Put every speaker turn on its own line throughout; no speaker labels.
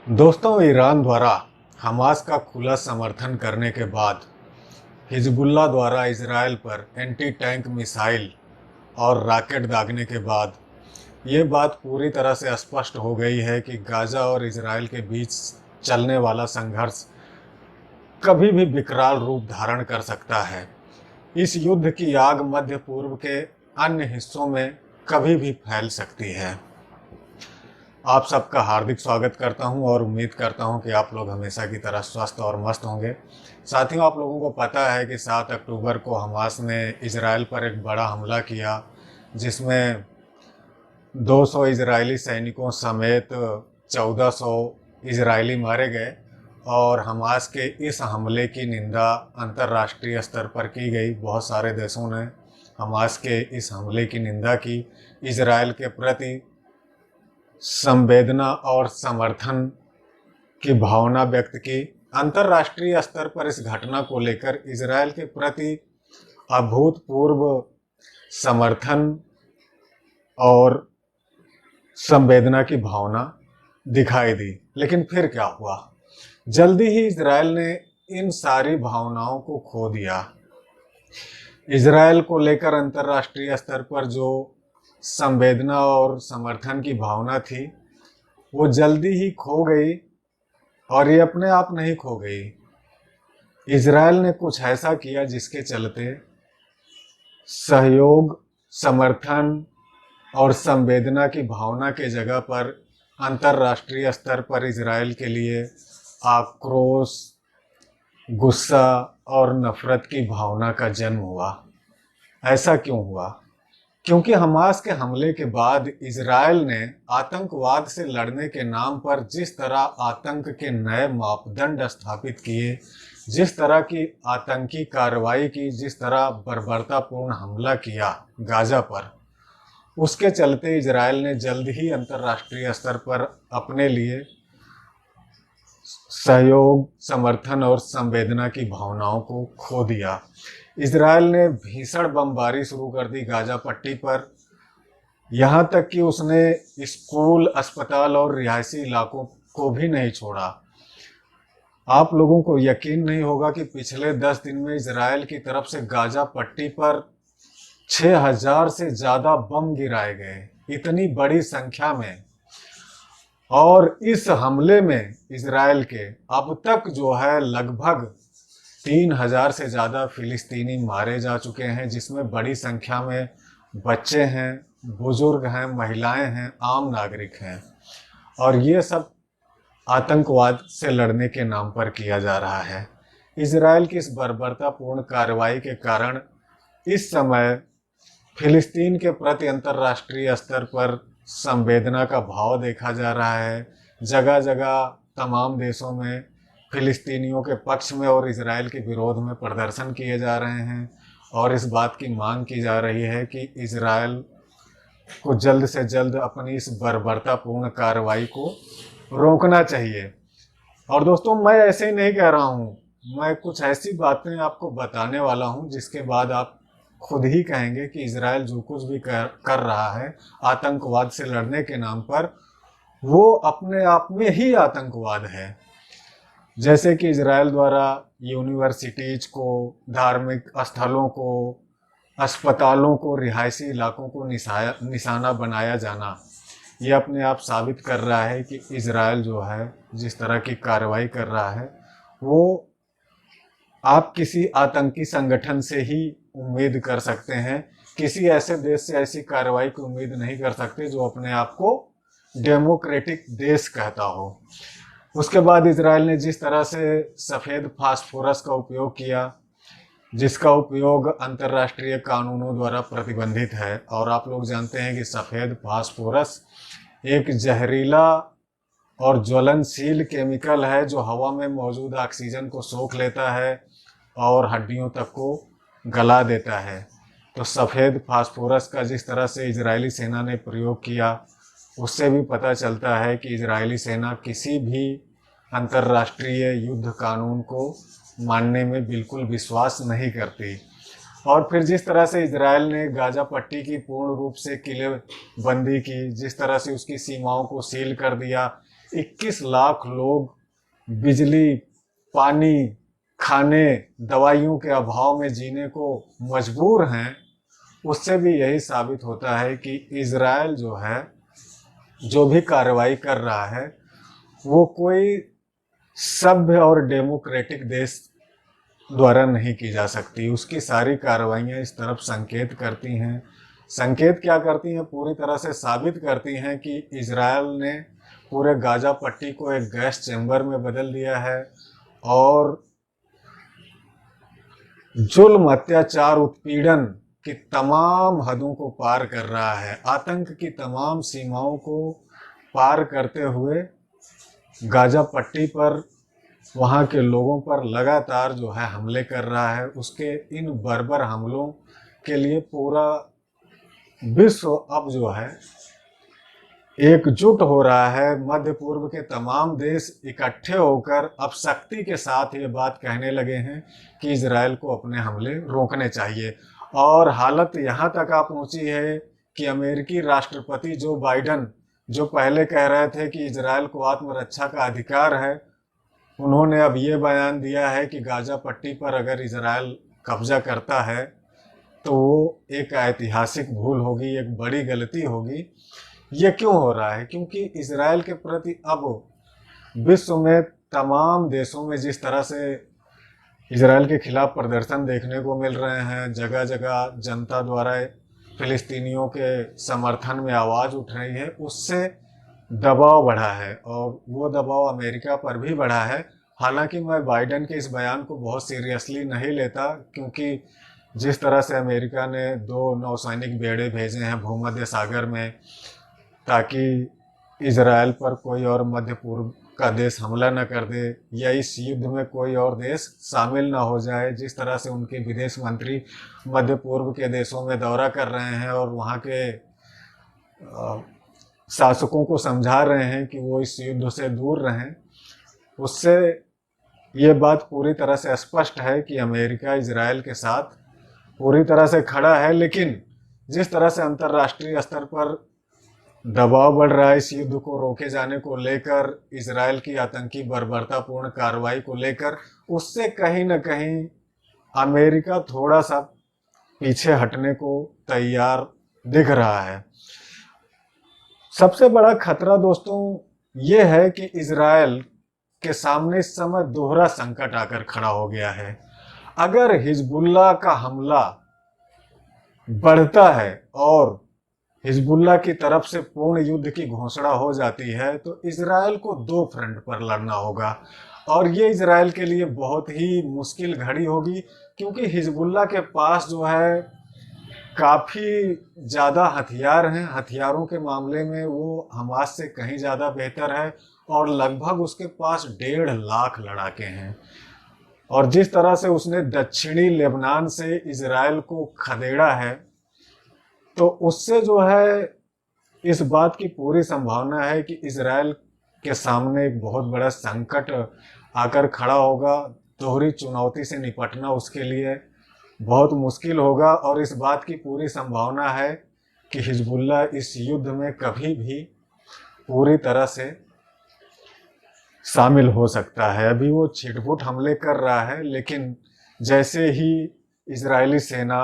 दोस्तों, ईरान द्वारा हमास का खुला समर्थन करने के बाद हिजबुल्लाह द्वारा इजरायल पर एंटी टैंक मिसाइल और रॉकेट दागने के बाद ये बात पूरी तरह से स्पष्ट हो गई है कि गाजा और इजरायल के बीच चलने वाला संघर्ष कभी भी विकराल रूप धारण कर सकता है। इस युद्ध की आग मध्य पूर्व के अन्य हिस्सों में कभी भी फैल सकती है। आप सबका हार्दिक स्वागत करता हूं और उम्मीद करता हूं कि आप लोग हमेशा की तरह स्वस्थ और मस्त होंगे। साथियों, आप लोगों को पता है कि 7 अक्टूबर को हमास ने इजरायल पर एक बड़ा हमला किया, जिसमें 200 इजरायली सैनिकों समेत 1400 इजरायली मारे गए और हमास के इस हमले की निंदा अंतर्राष्ट्रीय स्तर पर की गई। बहुत सारे देशों ने हमास के इस हमले की निंदा की, इजरायल के प्रति संवेदना और समर्थन की भावना व्यक्त की। अंतर्राष्ट्रीय स्तर पर इस घटना को लेकर इजरायल के प्रति अभूतपूर्व समर्थन और संवेदना की भावना दिखाई दी। लेकिन फिर क्या हुआ? जल्दी ही इजरायल ने इन सारी भावनाओं को खो दिया। इजरायल को लेकर अंतर्राष्ट्रीय स्तर पर जो संवेदना और समर्थन की भावना थी, वो जल्दी ही खो गई। और ये अपने आप नहीं खो गई, इजरायल ने कुछ ऐसा किया जिसके चलते सहयोग, समर्थन और संवेदना की भावना के जगह पर अंतर्राष्ट्रीय स्तर पर इजरायल के लिए आक्रोश, गुस्सा और नफरत की भावना का जन्म हुआ। ऐसा क्यों हुआ? क्योंकि हमास के हमले के बाद इजरायल ने आतंकवाद से लड़ने के नाम पर जिस तरह आतंक के नए मापदंड स्थापित किए, जिस तरह की आतंकी कार्रवाई की, जिस तरह बर्बरतापूर्ण हमला किया गाजा पर, उसके चलते इजरायल ने जल्द ही अंतर्राष्ट्रीय स्तर पर अपने लिए सहयोग, समर्थन और संवेदना की भावनाओं को खो दिया। इजरायल ने भीषण बमबारी शुरू कर दी गाजा पट्टी पर, यहाँ तक कि उसने स्कूल, अस्पताल और रिहायशी इलाकों को भी नहीं छोड़ा। आप लोगों को यकीन नहीं होगा कि पिछले 10 दिन में इजरायल की तरफ से गाजा पट्टी पर 6000 से ज़्यादा बम गिराए गए, इतनी बड़ी संख्या में। और इस हमले में इजरायल के अब तक जो है लगभग 3000 से ज़्यादा फिलिस्तीनी मारे जा चुके हैं, जिसमें बड़ी संख्या में बच्चे हैं, बुजुर्ग हैं, महिलाएं हैं, आम नागरिक हैं। और ये सब आतंकवाद से लड़ने के नाम पर किया जा रहा है। इजरायल की इस बर्बरतापूर्ण कार्रवाई के कारण इस समय फिलिस्तीन के प्रति अंतर्राष्ट्रीय स्तर पर संवेदना का भाव देखा जा रहा है। जगह जगह तमाम देशों में फिलिस्तीनियों के पक्ष में और इजरायल के विरोध में प्रदर्शन किए जा रहे हैं और इस बात की मांग की जा रही है कि इजरायल को जल्द से जल्द अपनी इस बर्बरतापूर्ण कार्रवाई को रोकना चाहिए। और दोस्तों, मैं ऐसे ही नहीं कह रहा हूँ, मैं कुछ ऐसी बातें आपको बताने वाला हूँ जिसके बाद आप खुद ही कहेंगे कि इजरायल जो कुछ भी कर रहा है आतंकवाद से लड़ने के नाम पर, वो अपने आप में ही आतंकवाद है। जैसे कि इजरायल द्वारा यूनिवर्सिटीज को, धार्मिक स्थलों को, अस्पतालों को, रिहायशी इलाकों को निशाना बनाया जाना, ये अपने आप साबित कर रहा है कि इजरायल जो है जिस तरह की कार्रवाई कर रहा है, वो आप किसी आतंकी संगठन से ही उम्मीद कर सकते हैं। किसी ऐसे देश से ऐसी कार्रवाई की उम्मीद नहीं कर सकते जो अपने आप को डेमोक्रेटिक देश कहता हो। उसके बाद इजरायल ने जिस तरह से सफ़ेद फास्फोरस का उपयोग किया, जिसका उपयोग अंतर्राष्ट्रीय कानूनों द्वारा प्रतिबंधित है, और आप लोग जानते हैं कि सफ़ेद फास्फोरस एक जहरीला और ज्वलनशील केमिकल है जो हवा में मौजूद ऑक्सीजन को सोख लेता है और हड्डियों तक को गला देता है। तो सफ़ेद फास्फोरस का जिस तरह से इजरायली सेना ने प्रयोग किया, उससे भी पता चलता है कि इजरायली सेना किसी भी अंतर्राष्ट्रीय युद्ध कानून को मानने में बिल्कुल विश्वास नहीं करती। और फिर जिस तरह से इजरायल ने गाजा पट्टी की पूर्ण रूप से किलेबंदी की, जिस तरह से उसकी सीमाओं को सील कर दिया, 21 लाख लोग बिजली, पानी, खाने, दवाइयों के अभाव में जीने को मजबूर हैं, उससे भी यही साबित होता है कि इजराइल जो है, जो भी कार्रवाई कर रहा है, वो कोई सभ्य और डेमोक्रेटिक देश द्वारा नहीं की जा सकती। उसकी सारी कार्रवाइयाँ इस तरफ संकेत करती हैं। संकेत क्या करती हैं? पूरी तरह से साबित करती हैं कि इजराइल ने पूरे गाजा पट्टी को एक गैस चैम्बर में बदल दिया है और जुल्म, अत्याचार, उत्पीड़न की तमाम हदों को पार कर रहा है। आतंक की तमाम सीमाओं को पार करते हुए गाजा पट्टी पर, वहाँ के लोगों पर लगातार जो है हमले कर रहा है। उसके इन बर्बर हमलों के लिए पूरा विश्व अब जो है एकजुट हो रहा है। मध्य पूर्व के तमाम देश इकट्ठे होकर अब शक्ति के साथ ये बात कहने लगे हैं कि इजराइल को अपने हमले रोकने चाहिए। और हालत यहाँ तक आ पहुँची है कि अमेरिकी राष्ट्रपति जो बाइडन, जो पहले कह रहे थे कि इजराइल को आत्मरक्षा का अधिकार है, उन्होंने अब ये बयान दिया है कि गाजा पट्टी पर अगर इजराइल कब्जा करता है तो वो एक ऐतिहासिक भूल होगी, एक बड़ी गलती होगी। ये क्यों हो रहा है? क्योंकि इजराइल के प्रति अब विश्व में तमाम देशों में जिस तरह से इजराइल के खिलाफ प्रदर्शन देखने को मिल रहे हैं, जगह जगह जनता द्वारा फिलिस्तीनियों के समर्थन में आवाज़ उठ रही है, उससे दबाव बढ़ा है और वो दबाव अमेरिका पर भी बढ़ा है। हालांकि मैं बाइडन के इस बयान को बहुत सीरियसली नहीं लेता, क्योंकि जिस तरह से अमेरिका ने 2 नौसैनिक बेड़े भेजे हैं भूमध्य सागर में ताकि इजराइल पर कोई और मध्य पूर्व का देश हमला न कर दे या इस युद्ध में कोई और देश शामिल ना हो जाए, जिस तरह से उनके विदेश मंत्री मध्य पूर्व के देशों में दौरा कर रहे हैं और वहाँ के शासकों को समझा रहे हैं कि वो इस युद्ध से दूर रहें, उससे ये बात पूरी तरह से स्पष्ट है कि अमेरिका इजराइल के साथ पूरी तरह से खड़ा है। लेकिन जिस तरह से अंतर्राष्ट्रीय स्तर पर दबाव बढ़ रहा है इस युद्ध को रोके जाने को लेकर, इजराइल की आतंकी बर्बरतापूर्ण कार्रवाई को लेकर, उससे कहीं न कहीं अमेरिका थोड़ा सा पीछे हटने को तैयार दिख रहा है। सबसे बड़ा खतरा दोस्तों ये है कि इजराइल के सामने इस समय दोहरा संकट आकर खड़ा हो गया है। अगर हिजबुल्लाह का हमला बढ़ता है और हिजबुल्लाह की तरफ से पूर्ण युद्ध की घोषणा हो जाती है तो इजराइल को 2 फ्रंट पर लड़ना होगा और ये इजराइल के लिए बहुत ही मुश्किल घड़ी होगी, क्योंकि हिजबुल्लाह के पास जो है काफ़ी ज़्यादा हथियार हैं। हथियारों के मामले में वो हमास से कहीं ज़्यादा बेहतर है और लगभग उसके पास 1.5 लाख लड़ाके हैं। और जिस तरह से उसने दक्षिणी लेबनान से इजराइल को खदेड़ा है, तो उससे जो है इस बात की पूरी संभावना है कि इजराइल के सामने एक बहुत बड़ा संकट आकर खड़ा होगा। दोहरी चुनौती से निपटना उसके लिए बहुत मुश्किल होगा और इस बात की पूरी संभावना है कि हिजबुल्लाह इस युद्ध में कभी भी पूरी तरह से शामिल हो सकता है। अभी वो छिटपुट हमले कर रहा है, लेकिन जैसे ही इजरायली सेना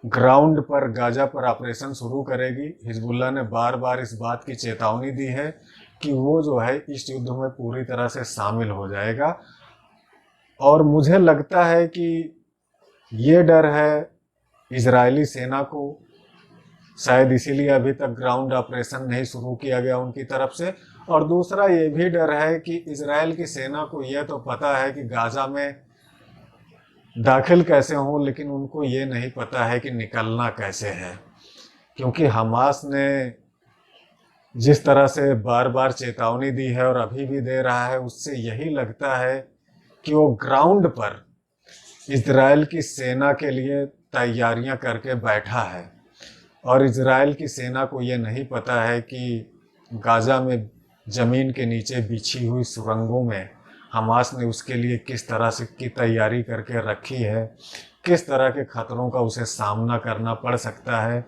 ग्राउंड पर गाजा पर ऑपरेशन शुरू करेगी, हिजबुल्लाह ने बार बार इस बात की चेतावनी दी है कि वो जो है इस युद्ध में पूरी तरह से शामिल हो जाएगा। और मुझे लगता है कि ये डर है इजरायली सेना को, शायद इसीलिए अभी तक ग्राउंड ऑपरेशन नहीं शुरू किया गया उनकी तरफ से। और दूसरा ये भी डर है कि इजराइल की सेना को यह तो पता है कि गाजा में दाखिल कैसे हों, लेकिन उनको ये नहीं पता है कि निकलना कैसे है, क्योंकि हमास ने जिस तरह से बार बार चेतावनी दी है और अभी भी दे रहा है, उससे यही लगता है कि वो ग्राउंड पर इजराइल की सेना के लिए तैयारियां करके बैठा है और इजराइल की सेना को ये नहीं पता है कि गाजा में ज़मीन के नीचे बिछी हुई सुरंगों में हमास ने उसके लिए किस तरह से की तैयारी करके रखी है, किस तरह के खतरों का उसे सामना करना पड़ सकता है।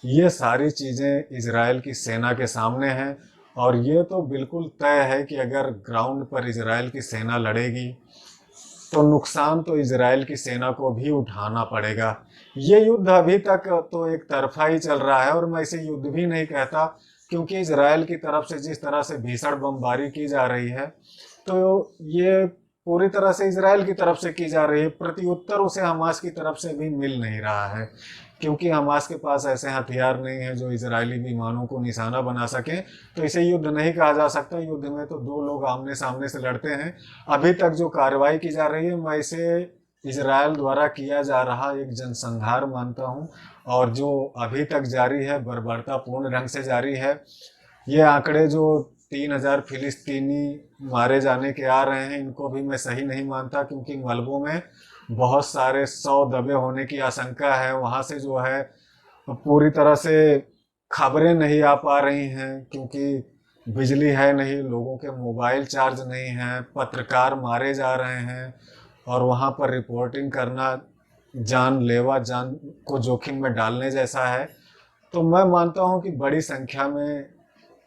ये सारी चीज़ें इजराइल की सेना के सामने हैं और ये तो बिल्कुल तय है कि अगर ग्राउंड पर इजराइल की सेना लड़ेगी तो नुकसान तो इजराइल की सेना को भी उठाना पड़ेगा। ये युद्ध अभी तक तो एक तरफा ही चल रहा है, और मैं इसे युद्ध भी नहीं कहता, क्योंकि इजराइल की तरफ से जिस तरह से भीषण बमबारी की जा रही है, तो ये पूरी तरह से इजराइल की तरफ से की जा रही है। प्रत्युत्तर उसे हमास की तरफ से भी मिल नहीं रहा है, क्योंकि हमास के पास ऐसे हथियार नहीं है जो इजरायली विमानों को निशाना बना सकें। तो इसे युद्ध नहीं कहा जा सकता। युद्ध में तो दो लोग आमने सामने से लड़ते हैं। अभी तक जो कार्रवाई की जा रही है, मैं इसे इजराइल द्वारा किया जा रहा एक जनसंहार मानता हूँ, और जो अभी तक जारी है बर्बरतापूर्ण ढंग से जारी है। ये आंकड़े जो 3,000 फिलिस्तीनी मारे जाने के आ रहे हैं, इनको भी मैं सही नहीं मानता, क्योंकि मलबों में बहुत सारे 100 दबे होने की आशंका है। वहाँ से जो है पूरी तरह से खबरें नहीं आ पा रही हैं, क्योंकि बिजली है नहीं, लोगों के मोबाइल चार्ज नहीं हैं, पत्रकार मारे जा रहे हैं, और वहाँ पर रिपोर्टिंग करना जानलेवा, जान को जोखिम में डालने जैसा है। तो मैं मानता हूँ कि बड़ी संख्या में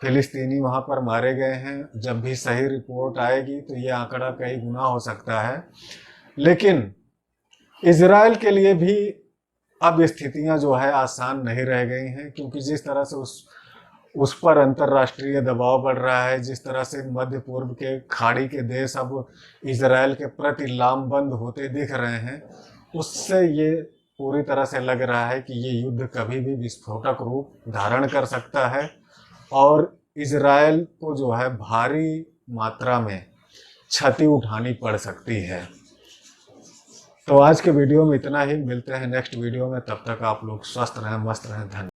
फिलिस्तीनी वहाँ पर मारे गए हैं। जब भी सही रिपोर्ट आएगी तो ये आंकड़ा कई गुना हो सकता है। लेकिन इजराइल के लिए भी अब स्थितियां जो है आसान नहीं रह गई हैं, क्योंकि जिस तरह से उस पर अंतर्राष्ट्रीय दबाव बढ़ रहा है, जिस तरह से मध्य पूर्व के खाड़ी के देश अब इजराइल के प्रति लामबंद होते दिख रहे हैं, उससे ये पूरी तरह से लग रहा है कि ये युद्ध कभी भी विस्फोटक रूप धारण कर सकता है, और इजराइल को जो है भारी मात्रा में क्षति उठानी पड़ सकती है। तो आज के वीडियो में इतना ही। मिलते हैं नेक्स्ट वीडियो में। तब तक आप लोग स्वस्थ रहें, मस्त रहें। धन्यवाद।